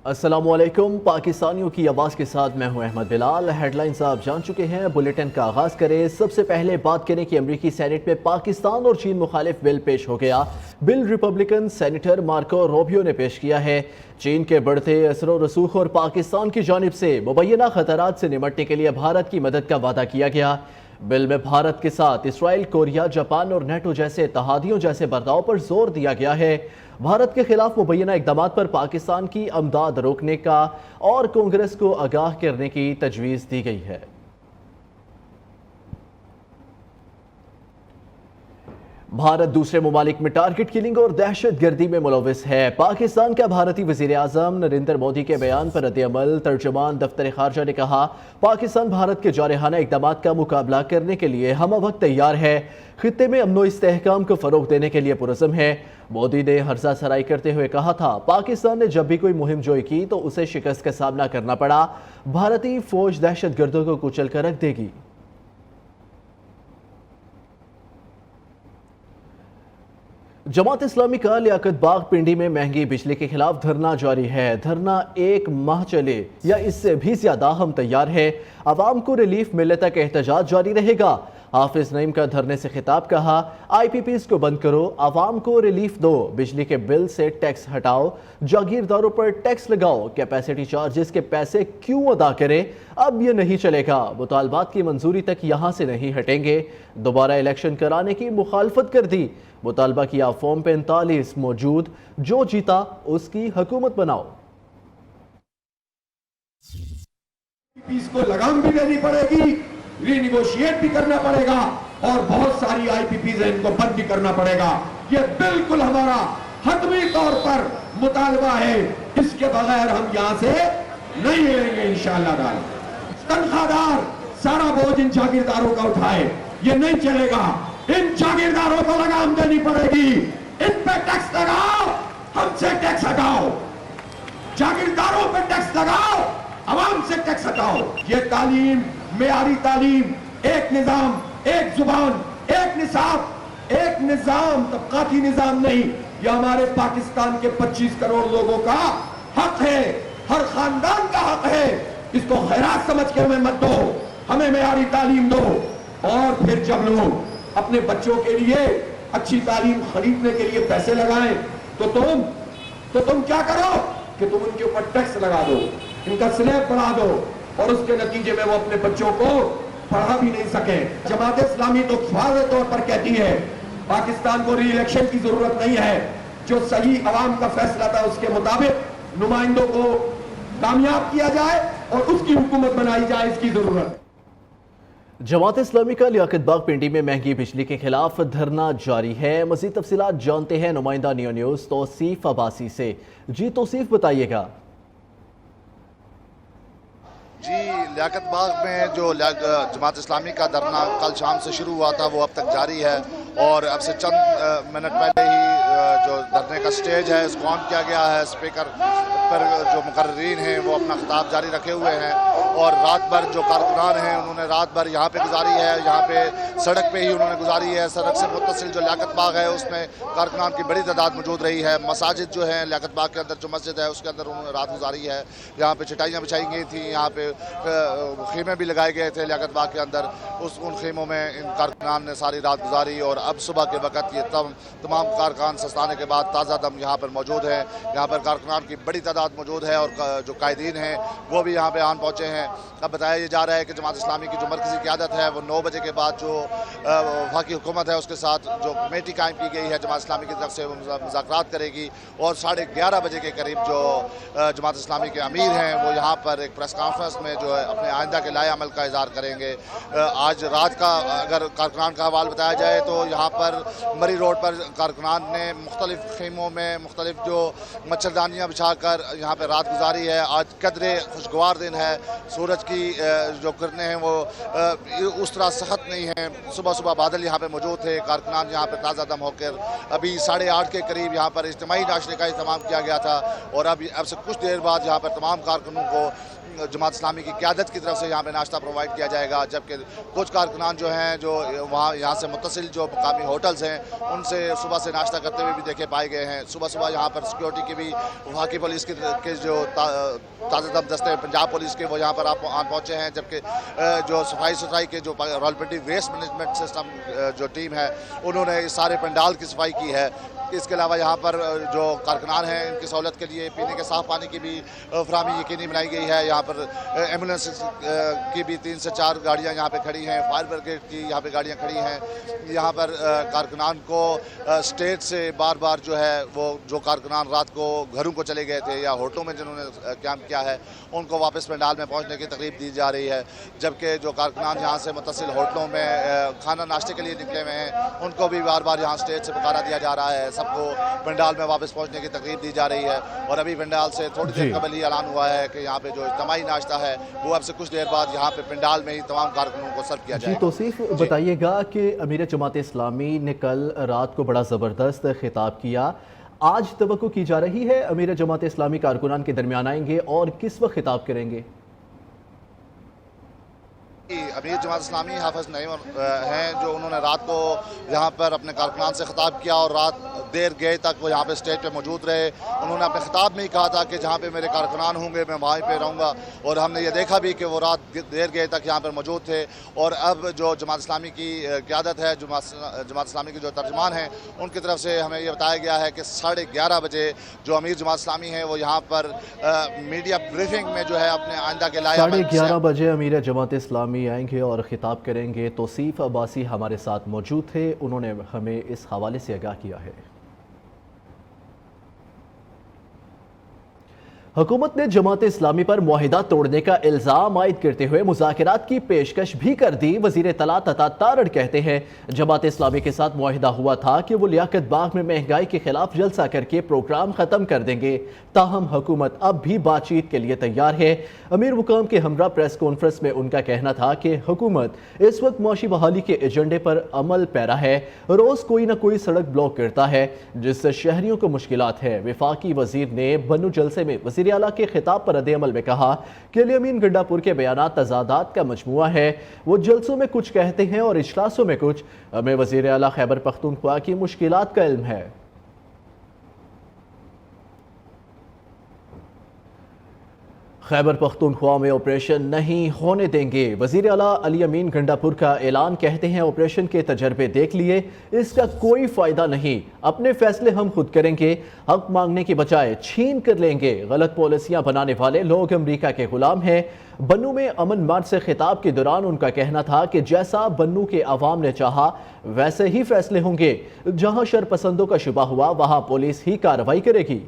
السلام علیکم، پاکستانیوں کی آواز کے ساتھ میں ہوں احمد بلال۔ ہیڈ لائنز آپ جان چکے ہیں، بلیٹن کا آغاز کریں۔ سب سے پہلے بات کریں کہ امریکی سینٹ میں پاکستان اور چین مخالف بل پیش ہو گیا۔ بل ریپبلکن سینیٹر مارکو روبیو نے پیش کیا ہے۔ چین کے بڑھتے اثر و رسوخ اور پاکستان کی جانب سے مبینہ خطرات سے نمٹنے کے لیے بھارت کی مدد کا وعدہ کیا گیا۔ بل میں بھارت کے ساتھ اسرائیل، کوریا، جاپان اور نیٹو جیسے اتحادیوں جیسے برتاؤ پر زور دیا گیا ہے۔ بھارت کے خلاف مبینہ اقدامات پر پاکستان کی امداد روکنے کا اور کانگریس کو آگاہ کرنے کی تجویز دی گئی ہے۔ بھارت دوسرے ممالک میں ٹارگٹ کلنگ اور دہشت گردی میں ملوث ہے۔ پاکستان کا بھارتی وزیر اعظم نریندر مودی کے بیان پر رد عمل ترجمان دفتر خارجہ نے کہا، پاکستان بھارت کے جارحانہ اقدامات کا مقابلہ کرنے کے لیے ہمہ وقت تیار ہے، خطے میں امن و استحکام کو فروغ دینے کے لیے پرعزم ہے۔ مودی نے ہرزہ سرائی کرتے ہوئے کہا تھا، پاکستان نے جب بھی کوئی مہم جوئی کی تو اسے شکست کا سامنا کرنا پڑا۔ بھارتی فوج دہشت گردوں کو کچل کر رکھ دے گی۔ جماعت اسلامی کا لیاقت باغ پنڈی میں مہنگی بجلی کے خلاف دھرنا جاری ہے۔ دھرنا 1 ماہ چلے یا اس سے بھی زیادہ ہم تیار ہے، عوام کو ریلیف ملنے تک احتجاج جاری رہے گا۔ حافظ نعیم کا دھرنے سے خطاب، کہا آئی پی پیز کو بند کرو، عوام کو ریلیف دو، بجلی کے بل سے ٹیکس ہٹاؤ، جاگیرداروں پر ٹیکس لگاؤ، کیپیسٹی چارجز کے پیسے کیوں ادا کریں، اب یہ نہیں چلے گا، مطالبات کی منظوری تک یہاں سے نہیں ہٹیں گے۔ دوبارہ الیکشن کرانے کی مخالفت کر دی، مطالبہ کیا فارم 45 موجود، جو جیتا اس کی حکومت بناؤ۔ پیس کو لگام بھی دینی پڑے گی، ری نیگوشیٹ بھی کرنا پڑے گا، اور بہت ساری آئی پی پیز ہیں ان کو بند بھی کرنا پڑے گا۔ یہ بالکل ہمارا حتمی طور پر مطالبہ ہے، اس کے بغیر ہم یہاں سے نہیں ہلیں گے انشاءاللہ تعالی۔ تنخواہ دار سارا بوجھ ان جاگیرداروں کا اٹھائے، یہ نہیں چلے گا، ان جاگیرداروں کو لگام دینی پڑے گی، ان پہ ٹیکس لگاؤ، ہم سے ٹیکس ہٹاؤ، جاگیرداروں پہ ٹیکس لگاؤ، عوام سے ٹیکس ہٹاؤ۔ یہ تعلیم، معیاری تعلیم، ایک نظام، ایک زبان، ایک نصاب، ایک نظام، طبقاتی نظام نہیں، یہ ہمارے پاکستان کے 25 کروڑ لوگوں کا حق ہے، ہر خاندان کا حق ہے۔ اس کو خیرات سمجھ کے ہمیں مت دو، ہمیں معیاری تعلیم دو، اور پھر جب لوگ اپنے بچوں کے لیے اچھی تعلیم خریدنے کے لیے پیسے لگائیں تو تم کیا کرو کہ تم ان کے اوپر ٹیکس لگا دو، ان کا سلیب بڑھا دو، اور اس کے نتیجے میں وہ اپنے بچوں کو پڑھا بھی نہیں سکیں۔ جماعت اسلامی تو واضح طور پر کہتی ہے پاکستان کو ری الیکشن کی ضرورت نہیں ہے، جو صحیح عوام کا فیصلہ تھا اس کے مطابق نمائندوں کو کامیاب کیا جائے اور اس کی حکومت بنائی جائے، اس کی ضرورت ہے۔ جماعت اسلامی کا لیاقت باغ پنڈی میں مہنگی بجلی کے خلاف دھرنا جاری ہے۔ مزید تفصیلات جانتے ہیں نمائندہ نیو نیوز توصیف عباسی سے۔ جی توصیف بتائیے گا۔ جی، لیاقت باغ میں جو جماعت اسلامی کا دھرنا کل شام سے شروع ہوا تھا وہ اب تک جاری ہے، اور اب سے چند منٹ پہلے ہی جو دھرنے کا سٹیج ہے اس کو آن کیا گیا ہے۔ اسپیکر پر جو مقررین ہیں وہ اپنا خطاب جاری رکھے ہوئے ہیں، اور رات بھر جو کارکنان ہیں انہوں نے رات بھر یہاں پہ گزاری ہے، یہاں پہ سڑک پہ ہی انہوں نے گزاری ہے۔ سڑک سے متصل جو لیاقت باغ ہے اس میں کارکنان کی بڑی تعداد موجود رہی ہے۔ مساجد جو ہیں لیاقت باغ کے اندر جو مسجد ہے اس کے اندر انہوں نے رات گزاری ہے۔ یہاں پہ چٹائیاں بچھائی گئی تھیں، یہاں پہ خیمے بھی لگائے گئے تھے لیاقت باغ کے اندر، ان خیموں میں ان کارکنان نے ساری رات گزاری، اور اب صبح کے وقت یہ تمام کارکن سستانے کے بعد تازہ دم یہاں پر موجود ہیں۔ یہاں پر کارکنان کی بڑی تعداد موجود ہے، اور جو قائدین ہیں وہ بھی یہاں پہ آن پہنچے ہیں۔ اب بتایا یہ جا رہا ہے کہ جماعت اسلامی کی جو مرکزی قیادت ہے وہ 9 بجے کے بعد جو وفاقی حکومت ہے اس کے ساتھ جو کمیٹی قائم کی گئی ہے جماعت اسلامی کی طرف سے، وہ مذاکرات کرے گی، اور 11:30 بجے کے قریب جو جماعت اسلامی کے امیر ہیں وہ یہاں پر ایک پریس کانفرنس میں جو ہے اپنے آئندہ کے لائحہ عمل کا اظہار کریں گے۔ آج رات کا اگر کارکنان کا حوال بتایا جائے تو یہاں پر مری روڈ پر کارکنان نے مختلف خیموں میں مختلف جو مچھردانیاں بچھا کر یہاں پہ رات گزاری ہے۔ آج قدرے خوشگوار دن ہے، سورج کی جو کرنیں ہیں وہ اس طرح سخت نہیں ہیں۔ صبح بادل یہاں پہ موجود تھے، کارکنان یہاں پہ تازہ دم ہو کر ابھی 8:30 کے قریب یہاں پر اجتماعی ناشتے کا اہتمام کیا گیا تھا، اور اب سے کچھ دیر بعد یہاں پر تمام کارکنوں کو जमात इस्लामी की क़यादत की तरफ से यहाँ पे नाश्ता प्रोवाइड किया जाएगा, जबकि कुछ कारकुनान जो हैं जो वहाँ यहाँ से मुत्तसिल जो मकामी होटल्स हैं उनसे सुबह से नाश्ता करते हुए भी देखे पाए गए हैं। सुबह सुबह यहाँ पर सिक्योरिटी की भी वफाकी पुलिस के जो ताज़ा दम दस्ते पंजाब पुलिस के वो यहाँ पर आप पहुँचे हैं, जबकि जो सफाई सुथराई के जो रावलपिंडी वेस्ट मैनेजमेंट सिस्टम जो टीम है उन्होंने इस सारे पंडाल की सफाई की है। इसके अलावा यहाँ पर जो कारकुनान हैं इनकी सहूलत के लिए पीने के साफ़ पानी की भी फराहमी यकीनी बनाई गई है। यहाँ पर एम्बुलेंस की भी 3 से 4 गाड़ियाँ यहाँ पे खड़ी हैं, फायर ब्रिगेड की यहाँ पे गाड़ियाँ खड़ी हैं। यहाँ पर कारकुनान को स्टेज से बार बार जो है वो जो कारकुनान रात को घरों को चले गए थे या होटलों में जिन्होंने क्याम किया है उनको वापस पंडाल में पहुँचने की तकलीफ दी जा रही है, जबकि जो कारकुनान यहाँ से मुत्तसिल होटलों में खाना नाश्ते के लिए निकले हुए हैं उनको भी बार बार यहाँ स्टेज से पुकारा दिया जा रहा है। सबको पंडाल में वापस पहुंचने की तकलीफ दी जा रही है और अभी पंडाल से थोड़ी देर कबल ही ऐलान हुआ है कि यहाँ पे जो इज्तिमाई नाश्ता है वो अब से कुछ देर बाद यहाँ पे पंडाल में ही तमाम कारकुनों को सर्व किया जाएगा। तौसीफ बताइएगा कि अमीर जमात इस्लामी ने कल रात को बड़ा ज़बरदस्त खिताब किया, आज तवक्को की जा रही है अमीर जमात इस्लामी कारकुनान के दरमियान आएंगे और किस वक्त खिताब करेंगे? अमीर जमात इस्लामी हाफिज़ नईम हैं जो उन्होंने रात को यहाँ पर अपने कारकुनान से ख़िताब किया और रात देर गए तक वो यहाँ पे स्टेज पे मौजूद रहे। उन्होंने अपने ख़िताब में ही कहा था कि जहाँ पे मेरे कारकुनान होंगे मैं वहीं पे रहूँगा और हमने ये देखा भी कि वो रात देर गए तक यहाँ पर मौजूद थे। और अब जो जमात इस्लामी की क़यादत है, जमात इस्लामी के जो तर्जमान हैं उनकी तरफ से हमें ये बताया गया है कि 11:30 बजे जो अमीर जमात इस्लामी हैं वो यहाँ पर मीडिया ब्रीफिंग में जो है अपने आइंदा के लाए 11:30 बजे अमीर जमात इस्लामी आएंगे और खिताब करेंगे। तौसीफ अब्बासी हमारे साथ मौजूद थे, उन्होंने हमें इस हवाले से आगाह किया है। हुकूमत ने जमात इस्लामी पर मुआहिदा तोड़ने का इल्ज़ाम आयद करते हुए मुज़ाकरात की पेशकश भी कर दी। वज़ीर इत्तलात अता तारड़ कहते हैं जमात इस्लामी के साथ मुआहिदा हुआ था कि वो लियाकत बाग में महंगाई के खिलाफ जलसा करके प्रोग्राम ख़त्म कर देंगे, ताहम हुकूमत अब भी बातचीत के लिए तैयार है। अमीर मुकाम के हमरा प्रेस कॉन्फ्रेंस में उनका कहना था कि हुकूमत इस वक्त मुआशी बहाली के एजेंडे पर अमल पैरा है, रोज़ कोई ना कोई सड़क ब्लॉक करता है जिससे शहरियों को मुश्किलात है। वफाकी वज़ीर ने बन्नू जलसे में वज़ीर आला के खिताब पर रद्द-ए-अमल में कहा कि अमीन गंडापुर के बयानात तजादात का मजमुआ है, वो जलसों में कुछ कहते हैं और इजलासों में कुछ। हमें वज़ीर आला खैबर पख्तूनख्वा की मुश्किलात का इल्म है। खैबर पख्तूनख्वा में ऑपरेशन नहीं होने देंगे, वज़ीर आला अली अमीन गंडापुर का ऐलान। कहते हैं ऑपरेशन के तजर्बे देख लिए, इसका कोई फ़ायदा नहीं, अपने फैसले हम खुद करेंगे, हक मांगने की बजाय छीन कर लेंगे। गलत पॉलिसियां बनाने वाले लोग अमरीका के गुलाम हैं। बन्नू में अमन मार्च से खिताब के दौरान उनका कहना था कि जैसा बन्नू के अवाम ने चाहा वैसे ही फैसले होंगे, जहां शरपसंदों का शुबा हुआ वहां पुलिस ही कार्रवाई करेगी।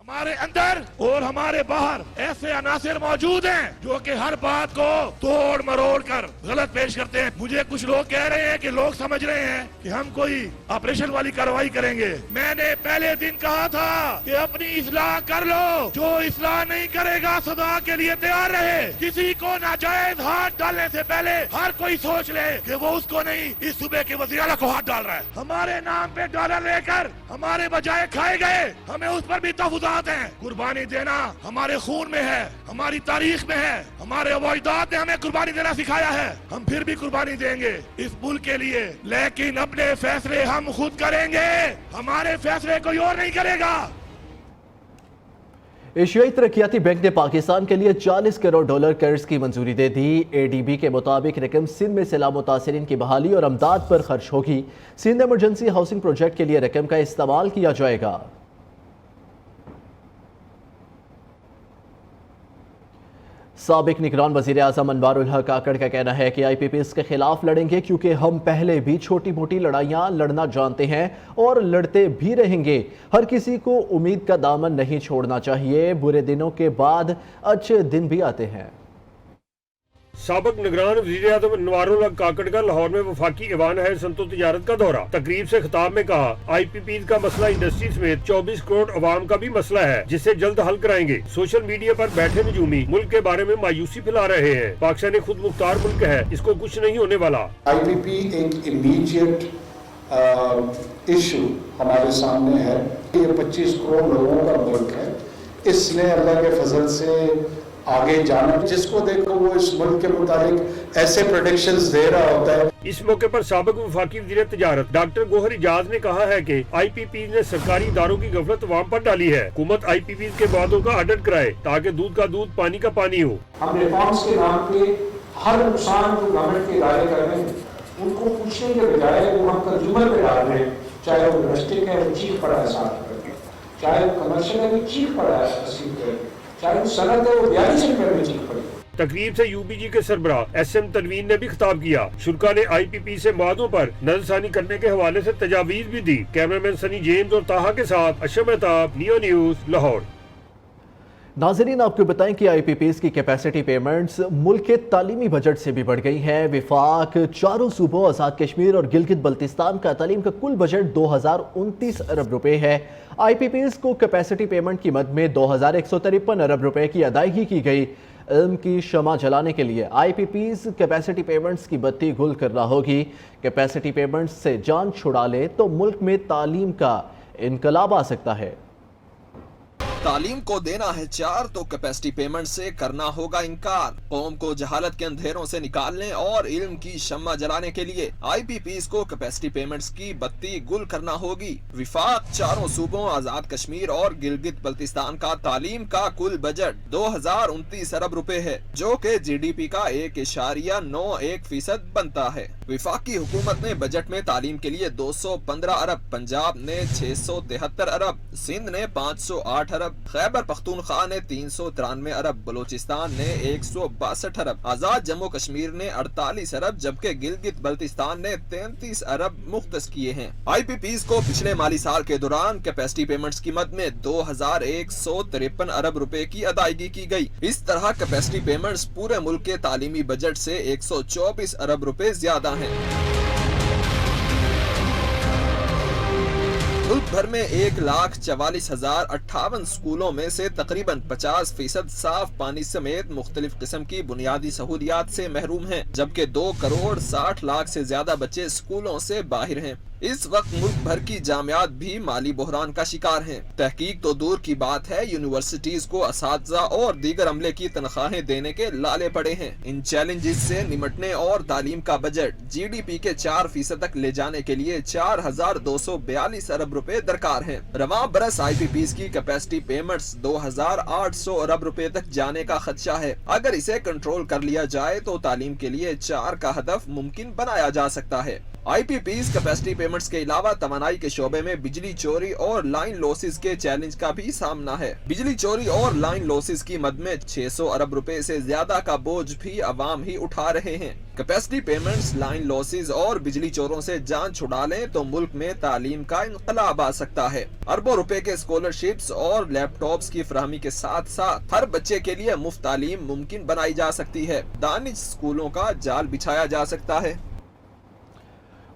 हमारे अंदर और हमारे बाहर ऐसे अनासिर मौजूद हैं जो कि हर बात को तोड़ मरोड़ कर गलत पेश करते हैं। मुझे कुछ लोग कह रहे हैं कि लोग समझ रहे हैं कि हम कोई ऑपरेशन वाली कार्रवाई करेंगे। मैंने पहले दिन कहा था कि अपनी इस्लाह कर लो, जो इस्लाह नहीं करेगा सदा के लिए तैयार रहे। किसी को नाजायज हाथ डालने से पहले हर कोई सोच ले कि वो उसको नहीं, इस सूबे के वज़ीर आला को हाथ डाल रहा है। हमारे नाम पे डॉलर लेकर हमारे बजाय खाए गए, हमें उस पर भी तहफुजात हैं। कुर्बानी देना हमारे खून में है, हमारी तारीख में है, हमारे अवाजदात ने हमें कुर्बानी देना सिखाया है। हम फिर भी कुर्बानी देंगे इस मुल्क के लिए, लेकिन अपने फैसले हम खुद करेंगे, हमारे फैसले कोई और नहीं करेगा। एशियाई तरक्याती बैंक ने पाकिस्तान के लिए $40 करोड़ कर्ज की मंजूरी दे दी। ADB के मुताबिक रकम सिंध में सैलाब मुतासरीन की बहाली और अमदाद पर खर्च होगी। सिंध इमरजेंसी हाउसिंग प्रोजेक्ट के लिए रकम का इस्तेमाल किया जाएगा। साबिक निगरान वज़ीर आज़म अनवारुल हक काकड़ का कहना है कि IPPs के खिलाफ लड़ेंगे क्योंकि हम पहले भी छोटी मोटी लड़ाइयाँ लड़ना जानते हैं और लड़ते भी रहेंगे। हर किसी को उम्मीद का दामन नहीं छोड़ना चाहिए, बुरे दिनों के बाद अच्छे दिन भी आते हैं। साबिक निगरान वज़ीर आज़म अनवारुल हक काकड़ का लाहौर में वफाकी ईवान है सनतो तिजारत का दौरा। तकरीब से खिताब में कहा IPPs का मसला इंडस्ट्री समेत 24 करोड़ अवाम का भी मसला है जिसे जल्द हल कराएंगे। सोशल मीडिया पर बैठे नजूमी मुल्क के बारे में मायूसी फैला रहे हैं। पाकिस्तान एक खुद मुख्तार मुल्क है, इसको कुछ नहीं होने वाला। IPP एक इमीडिएट इशू हमारे सामने है। ये 25 करोड़ लोगों का मुल्क है, اس نے اللہ کے فضل سے آگے جانا. جس کو دیکھو وہ اس ملک کے متعلق ایسے پریڈکشنز دے رہا ہوتا ہے. اس موقع پر سابق وفاقی وزیر تجارت ڈاکٹر گوہر اجاز نے کہا ہے کہ آئی پی پیز نے سرکاری اداروں کی غفلت عوام پر ڈالی ہے. حکومت آئی پی پیز کے وعدوں کا آڈٹ کرائے تاکہ دودھ کا دودھ پانی کا پانی ہو. ہم ریفارمز کے نام پہ ہر نقصان جو گورنمنٹ کے ادارے کر رہے ہیں ان کو پوچھنے کے بجائے وہ ہم کنزیومر پہ ڈال رہے ہیں. چاہے وہ ڈومیسٹک ہے وہ چیخ پڑا ہے 60 روپے، چاہے وہ کمرشل ہے وہ چیخ پڑا ہے 80 روپے، چاہے وہ صنعت ہے وہ 42 روپے میں چیخ پڑی. تقریب سے یو بی جی کے سربراہ ایس ایم تنوین نے بھی خطاب کیا. شرکا نے آئی پی پی سے معاہدوں پر نظر ثانی کرنے کے حوالے سے تجاویز بھی دی. کیمرامین سنی جیمز اور طاہا کے ساتھ اشرف مہتاب، نیو نیوز، لاہور. ناظرین آپ کو بتائیں کہ آئی پی پیز کی کیپیسٹی پیمنٹس ملک کے تعلیمی بجٹ سے بھی بڑھ گئی ہیں. وفاق چاروں صوبوں آزاد کشمیر اور گلگت بلتستان کا تعلیم کا کل بجٹ 2029 ارب روپے ہے. آئی پی پیز کو کیپیسٹی پیمنٹ کی مد میں 2153 ارب روپے کی ادائیگی کی گئی. علم کی شمع جلانے کے لیے آئی پی پیز کیپیسٹی پیمنٹس کی بتی گل کرنا ہوگی. کیپیسٹی پیمنٹس سے جان چھڑا لے تو ملک میں تعلیم کا انقلاب آ سکتا ہے. تعلیم کو دینا ہے 4 تو کیپیسٹی پیمنٹ سے کرنا ہوگا انکار. قوم کو جہالت کے اندھیروں سے نکالنے اور علم کی شمع جلانے کے لیے آئی پی پیز کو کیپیسٹی پیمنٹس کی بتی گل کرنا ہوگی. وفاق چاروں صوبوں آزاد کشمیر اور گلگت بلتستان کا تعلیم کا کل بجٹ 2029 ارب روپے ہے جو کہ جی ڈی پی کا 1.91% بنتا ہے. وفاقی حکومت نے بجٹ میں تعلیم کے لیے 215 ارب، پنجاب نے 673 ارب، سندھ نے 508 ارب، خیبر پختونخوا نے 393 ارب، بلوچستان نے 162 ارب، آزاد جموں کشمیر نے 48 ارب جبکہ گلگت بلتستان نے 33 ارب مختص کیے ہیں. آئی پی پیز کو پچھلے مالی سال کے دوران کیپیسٹی پیمنٹس کی مد میں 2153 ارب روپے کی ادائیگی کی گئی. اس طرح کیپیسٹی پیمنٹس پورے ملک کے تعلیمی بجٹ سے 124 ارب روپے زیادہ ہیں. ملک بھر میں 1,44,058 اسکولوں میں سے تقریباً 50% صاف پانی سمیت مختلف قسم کی بنیادی سہولیات سے محروم ہیں جبکہ 2,60,00,000 سے زیادہ بچے اسکولوں سے باہر ہیں. اس وقت ملک بھر کی جامعات بھی مالی بحران کا شکار ہیں. تحقیق تو دور کی بات ہے، یونیورسٹیز کو اساتذہ اور دیگر عملے کی تنخواہیں دینے کے لالے پڑے ہیں. ان چیلنجز سے نمٹنے اور تعلیم کا بجٹ جی ڈی پی کے 4% تک لے جانے کے لیے 4,242 ارب روپے درکار ہیں. رواں برس آئی پی پیز کی کیپیسٹی پیمنٹس 2,800 ارب روپے تک جانے کا خدشہ ہے. اگر اسے کنٹرول کر لیا جائے تو تعلیم کے لیے 4 کا ہدف ممکن بنایا جا سکتا ہے. آئی پی پیز کیپیسٹی پیمنٹس کے علاوہ توانائی کے شعبے میں بجلی چوری اور لائن لوسز کے چیلنج کا بھی سامنا ہے. بجلی چوری اور لائن لوسز کی مد میں 600 ارب روپے سے زیادہ کا بوجھ بھی عوام ہی اٹھا رہے ہیں. کیپیسٹی پیمنٹس، لائن لوسز اور بجلی چوروں سے جان چھڑا لیں تو ملک میں تعلیم کا انقلاب آ سکتا ہے. اربوں روپے کے اسکالرشپس اور لیپ ٹاپس کی فراہمی کے ساتھ ساتھ ہر بچے کے لیے مفت تعلیم ممکن بنائی جا سکتی ہے. دانش اسکولوں کا جال بچھایا جا سکتا ہے.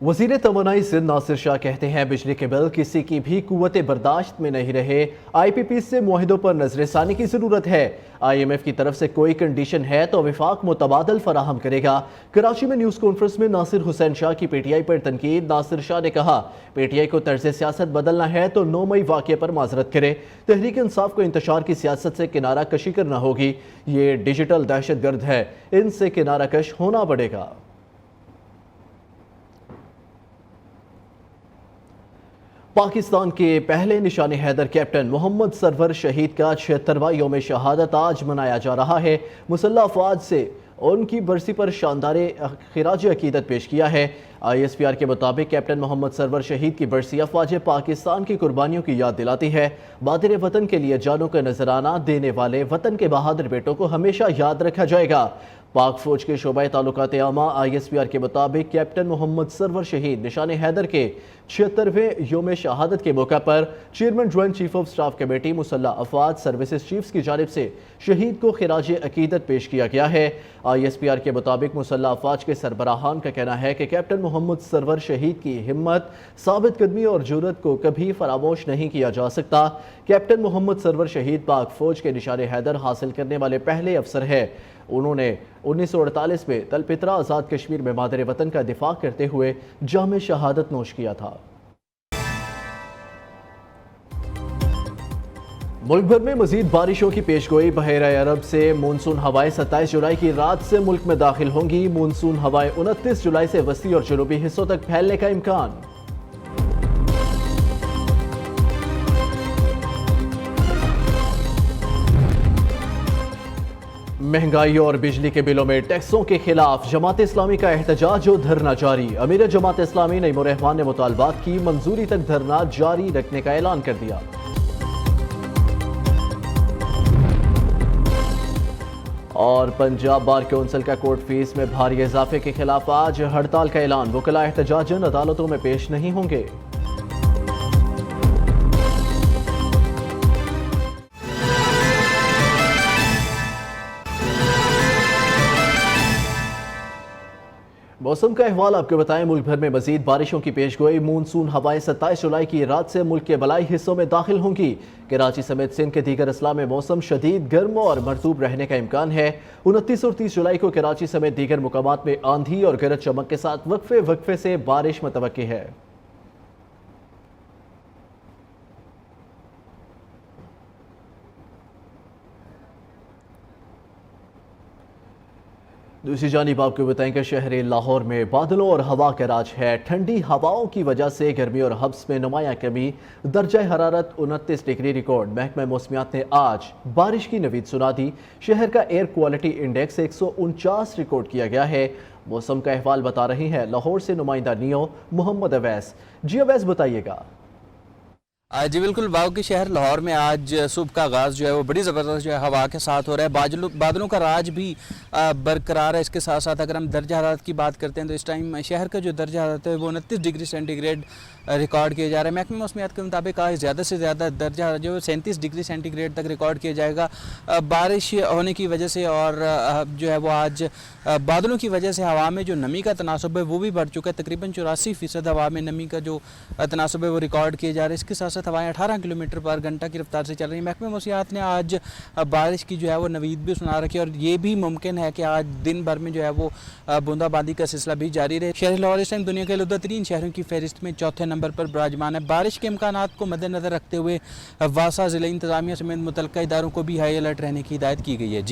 وزیر توانائی سندھ ناصر شاہ کہتے ہیں بجلی کے بل کسی کی بھی قوت برداشت میں نہیں رہے. آئی پی پی سے معاہدوں پر نظر ثانی کی ضرورت ہے. آئی ایم ایف کی طرف سے کوئی کنڈیشن ہے تو وفاق متبادل فراہم کرے گا. کراچی میں نیوز کانفرنس میں ناصر حسین شاہ کی پی ٹی آئی پر تنقید. ناصر شاہ نے کہا پی ٹی آئی کو طرز سیاست بدلنا ہے تو 9 مئی واقعے پر معذرت کرے. تحریک انصاف کو انتشار کی سیاست سے کنارہ کشی کرنا ہوگی. یہ ڈیجیٹل دہشت گرد ہے، ان سے کنارہ کش ہونا پڑے گا. پاکستان کے پہلے نشان حیدر کیپٹن محمد سرور شہید کا 76واں یوم شہادت آج منایا جا رہا ہے. مسلح افواج سے ان کی برسی پر شاندار خراج عقیدت پیش کیا ہے. آئی ایس پی آر کے مطابق کیپٹن محمد سرور شہید کی برسی افواج پاکستان کی قربانیوں کی یاد دلاتی ہے. بادر وطن کے لیے جانوں کا نذرانہ دینے والے وطن کے بہادر بیٹوں کو ہمیشہ یاد رکھا جائے گا. پاک فوج کے شعبہ تعلقات عامہ آئی ایس پی آر کے مطابق کیپٹن محمد سرور شہید نشان حیدر کے 76ویں یوم شہادت کے موقع پر chairman joint chief of staff committee مسلح افواج سروسز چیفز کی جانب سے شہید کو خراج عقیدت پیش کیا گیا ہے. آئی ایس پی آر کے مطابق مسلح افواج کے سربراہان کا کہنا ہے کہ کیپٹن محمد سرور شہید کی ہمت، ثابت قدمی اور جرأت کو کبھی فراموش نہیں کیا جا سکتا. کیپٹن محمد سرور شہید پاک فوج کے نشان حیدر حاصل کرنے والے پہلے افسر ہیں. انہوں نے 1948 میں تلپترا آزاد کشمیر میں مادر وطن کا دفاع کرتے ہوئے جام شہادت نوش کیا تھا. मुल्क भर में मजीद बारिशों की पेशगोई। बहरा अरब से मानसून हवाएं 27 जुलाई की रात से मुल्क में दाखिल होंगी। मानसून हवाएं 29 जुलाई से वस्ती और जनूबी हिस्सों तक फैलने का इम्कान। महंगाई और बिजली के बिलों में टैक्सों के खिलाफ जमात इस्लामी का एहतजाज और धरना जारी। अमीर जमात इस्लामी नईमुर रहमान ने मुतालबात की मंजूरी तक धरना जारी रखने का ऐलान कर दिया। और पंजाब बार कौंसिल का कोर्ट फीस में भारी इजाफे के खिलाफ आज हड़ताल का ऐलान। वकला एहतजाजन अदालतों में पेश नहीं होंगे। मौसम का अहवाल आपको बताएं। मुल्क भर में मजीद बारिशों की पेशगोई। मानसून हवाएं 27 जुलाई की रात से मुल्क के बलाई हिस्सों में दाखिल होंगी। कराची समेत सिंध के दीगर अजला में मौसम शदीद गर्म और मरतूब रहने का इम्कान है। 29 और 30 जुलाई को कराची समेत दीगर मुकामात में आंधी और गरज चमक के साथ वक्फे से बारिश मुतवक्की है। दूसरी जानिब आपको बताएं कि शहर लाहौर में बादलों और हवा का राज है। ठंडी हवाओं की वजह से गर्मी और हब्स में नुमाया कमी। दर्जा हरारत 29 डिग्री रिकॉर्ड। महकमा मौसमियात ने आज बारिश की नवीद सुना दी। शहर का एयर क्वालिटी इंडेक्स 149 रिकॉर्ड किया गया है। मौसम का अहवाल बता रही हैं लाहौर से नुमाइंदा नियो मोहम्मद अवैस। जी अवैस बताइएगा। जी बिल्कुल, वाव के शहर लाहौर में आज सुबह का आगाज़ जो है वो बड़ी ज़बरदस्त जो है हवा के साथ हो रहा है। बादलों का राज भी बरकरार है। इसके साथ साथ अगर हम दर्जा हरारत की बात करते हैं तो इस टाइम शहर का जो दर्जा हरारत है वो 29 डिग्री सेंटीग्रेड रिकॉर्ड किया जा रहा है। महकमा मौसमियात के मुताबिक आज ज़्यादा से ज़्यादा दर्जा जो 37 डिग्री सेंटीग्रेड तक रिकॉर्ड किया जाएगा। बारिश होने की वजह से और जो है वो आज बादलों की वजह से हवा में जो नमी का तनासब है वो भी बढ़ चुका है। तकरीबन 84% हवा में नमी का जो तनासब है वो रिकॉर्ड किया जा रहा है। इसके साथ साथ हवाएं 18 किलोमीटर पर घंटा की रफ्तार से चल रही हैं। महकमा मौसमियात ने आज बारिश की जो है वो नवीद भी सुना रखी है और ये भी मुमकिन है कि आज दिन भर में जो है वो बूंदाबांदी का सिलसिला भी जारी रहे। शहर लाहौर इस टाइम दुनिया के आलूदा तरीन शहरों की फहरिस्त में चौथे नंबर पर विराजमान है। बारिश के इम्कानात को मद्देनजर रखते हुए वासा ज़िला इंतजामिया समेत मुतल्लिका इदारों को भी हाई अलर्ट रहने की हिदायत की गई है।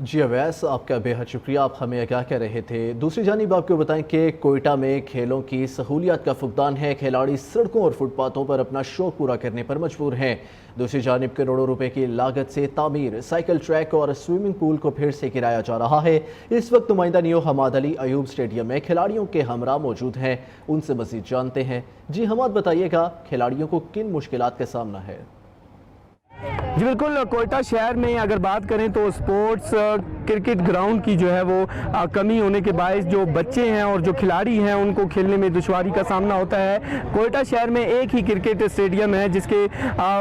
जी अवैस, आपका बेहद शुक्रिया। आप हमें क्या कह रहे थे। दूसरी जानिब आपको बताएं कि कोयटा में खेलों की सहूलियत का फुकदान है। खिलाड़ी सड़कों और फुटपाथों पर अपना शौक पूरा करने पर मजबूर हैं। दूसरी जानिब करोड़ों रुपए की लागत से तामीर साइकिल ट्रैक और स्विमिंग पूल को फिर से गिराया जा रहा है। इस वक्त नुमाइंदा नियो हमाद अली अयूब स्टेडियम में खिलाड़ियों के हमरा मौजूद हैं। उनसे मजीद जानते हैं। जी हमाद, बताइएगा खिलाड़ियों को किन मुश्किलात का सामना है। जी बिल्कुल, कोयटा शहर में अगर बात करें तो स्पोर्ट्स क्रिकेट ग्राउंड की जो है वो कमी होने के बायस जो बच्चे हैं और जो खिलाड़ी हैं उनको खेलने में दुश्वारी का सामना होता है। कोयटा शहर में एक ही क्रिकेट स्टेडियम है जिसके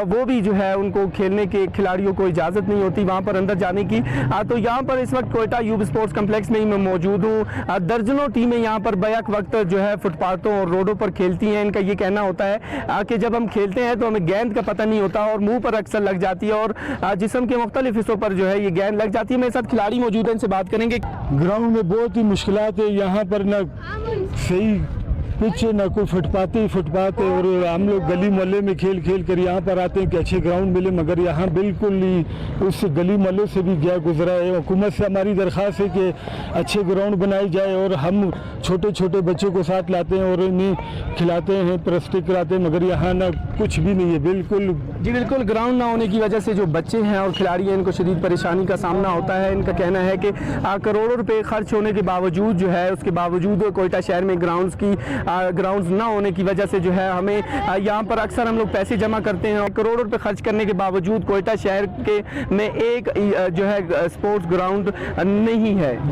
वो भी जो है उनको खेलने के खिलाड़ियों को इजाज़त नहीं होती वहाँ पर अंदर जाने की। तो यहाँ पर इस वक्त कोयटा यूब स्पोर्ट्स कम्प्लेक्स में ही मैं मौजूद हूँ। दर्जनों टीमें यहाँ पर बैक वक्त जो है फुटपाथों और रोडों पर खेलती हैं। इनका ये कहना होता है कि जब हम खेलते हैं तो हमें गेंद का पता नहीं होता और मुँह पर अक्सर लग जाती है और जिस्म के मुख्तलिफ हिस्सों पर जो है ये गेंद लग जाती है। मेरे साथ खिलाड़ी मौजूद हैं, इनसे बात करेंगे। ग्राउंड में बहुत ही मुश्किलात है। यहाँ पर ना सही पिच है, ना कोई फुटपाथ है और हम लोग गली मोहल्ले में खेल कर यहाँ पर आते हैं कि अच्छे ग्राउंड मिले, मगर यहाँ बिल्कुल ही उस गली मोहल्ले से भी गया गुजरा है। हुकूमत से हमारी दरख्वास्त है कि अच्छे ग्राउंड बनाए जाए और हम छोटे छोटे बच्चों को साथ लाते हैं और इन्हें खिलाते हैं, प्रस्तिक कराते हैं, मगर यहाँ ना कुछ भी नहीं है बिल्कुल। जी बिल्कुल, ग्राउंड ना होने की वजह से जो बच्चे हैं और खिलाड़ी हैं इनको शदीद परेशानी का सामना होता है। इनका कहना है कि करोड़ों रुपए खर्च होने के बावजूद जो है उसके बावजूद कोयटा शहर में ग्राउंड्स ना होने की वजह से जो है हमें यहाँ पर अक्सर हम लोग पैसे जमा करते हैं और करोड़ों रुपए खर्च करने के बावजूद कोयटा शहर के में एक जो है स्पोर्ट्स ग्राउंड नहीं है।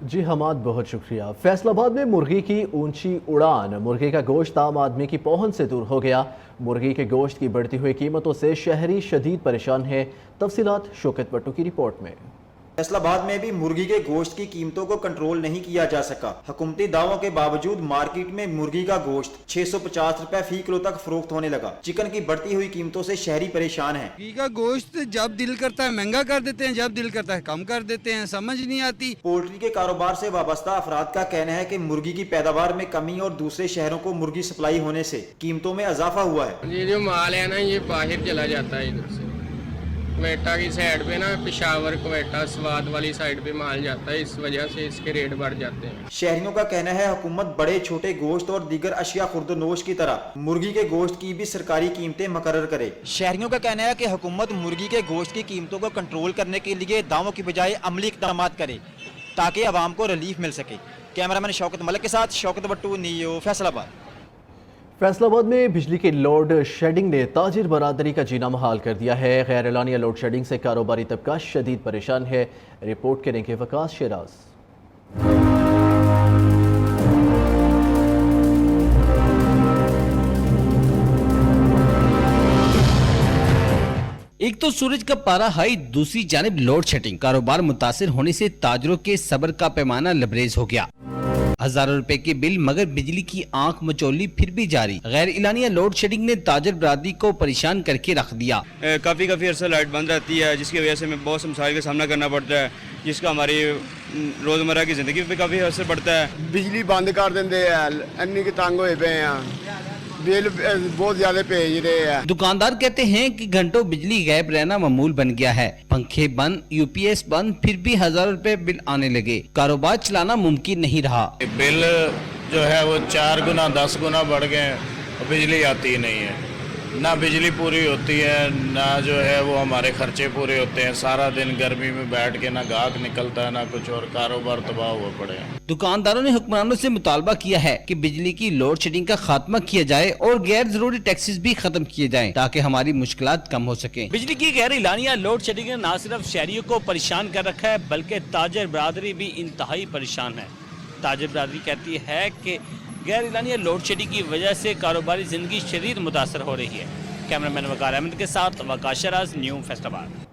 जी हमाद, बहुत शुक्रिया। फैसलाबाद में मुर्गी की ऊंची उड़ान। मुर्गी का गोश्त आम आदमी की पहुंच से दूर हो गया। मुर्गी के गोश्त की बढ़ती हुई कीमतों से शहरी शदीद परेशान है। तफसीलात शौकत भट्टू की रिपोर्ट में। फैसलाबाद में भी मुर्गी के गोश्त की कीमतों को कंट्रोल नहीं किया जा सका। हुकूमती दावों के बावजूद मार्केट में मुर्गी का गोश्त 650 रुपए फी किलो तक फरोख्त होने लगा। चिकन की बढ़ती हुई कीमतों से शहरी परेशान है। मुर्गी का गोश्त जब दिल करता है महंगा कर देते हैं, जब दिल करता है कम कर देते हैं, समझ नहीं आती। पोल्ट्री के कारोबार से वाबस्ता अफराद का कहना है कि मुर्गी की पैदावार में कमी और दूसरे शहरों को मुर्गी सप्लाई होने से कीमतों में इजाफा हुआ है। ये जो माल है ना ये बाहर चला जाता है इधर से। क्वेटा की साइड पे ना पेशावर क्वेटा स्वाद वाली साइड पे माल जाता है, इस वजह से इसके रेट बढ़ जाते हैं। शहरियों का कहना है हुकूमत बड़े छोटे गोश्त और दीगर अशिया खुर्दनोश की तरह मुर्गी के गोश्त की भी सरकारी कीमतें मुकर्रर करे। शहरियों का कहना है कि हुकूमत मुर्गी के गोश्त की कीमतों को कंट्रोल करने के लिए दावों की बजाय अमली इक़दाम करे ताकि आवाम को रिलीफ मिल सके। कैमरामैन शौकत मलिक के साथ शौकत बट्टू, नियो, फैसलाबाद। फैसलाबाद में बिजली की लोड शेडिंग ने ताजिर बरादरी का जीना मुहाल कर दिया है। गैर एलानिया लोड शेडिंग से कारोबारी तबका शदीद परेशान है। रिपोर्ट करेंगे वकास शिराज। एक तो सूरज का पारा हाई, दूसरी जानिब लोड शेडिंग। कारोबार मुतासिर होने से ताजरों के सब्र का पैमाना लबरेज हो गया। हजारों रुपए के बिल मगर बिजली की आंख मचोली फिर भी जारी। गैर इलानिया लोड शेडिंग ने ताजर बरादरी को परेशान करके रख दिया। काफ़ी अरसा लाइट बंद रहती है, जिसकी वजह से हमें बहुत से मसाइल का सामना करना पड़ता है, जिसका हमारी रोज़मर्रा की ज़िंदगी पे काफ़ी असर पड़ता है। बिजली बंद कर देंगे, अन्नी के तंग होए पे हैं, बिल बहुत ज्यादा भेज रहे हैं। दुकानदार कहते हैं कि घंटों बिजली गायब रहना मामूल बन गया है। पंखे बंद, यूपीएस बंद, फिर भी हजारों रुपए बिल आने लगे। कारोबार चलाना मुमकिन नहीं रहा। बिल जो है वो 4 गुना 10 गुना बढ़ गए, बिजली आती ही नहीं है, ना बिजली पूरी होती है, ना जो है वो हमारे खर्चे पूरे होते हैं। सारा दिन गर्मी में बैठ के ना गाहक निकलता है ना कुछ, और कारोबार तबाह हुए पड़े हैं। दुकानदारों ने हुक्मरानों से मुतालबा किया है कि बिजली की लोड शेडिंग का खात्मा किया जाए और गैर जरूरी टैक्सेस भी खत्म किए जाएं ताकि हमारी मुश्किलात कम हो सके। बिजली की गैर इलानिया लोड शेडिंग ने न सिर्फ शहरियों को परेशान कर रखा है बल्कि ताजर बरादरी भी इंतहाई परेशान है। ताजर बरादरी कहती है कि गैर इलानिया लोड शेडिंग की वजह से कारोबारी जिंदगी शदीद मुतासर हो रही है। कैमरामैन वकार अहमद के साथ वकास शिराज, न्यू फैसलाबाद।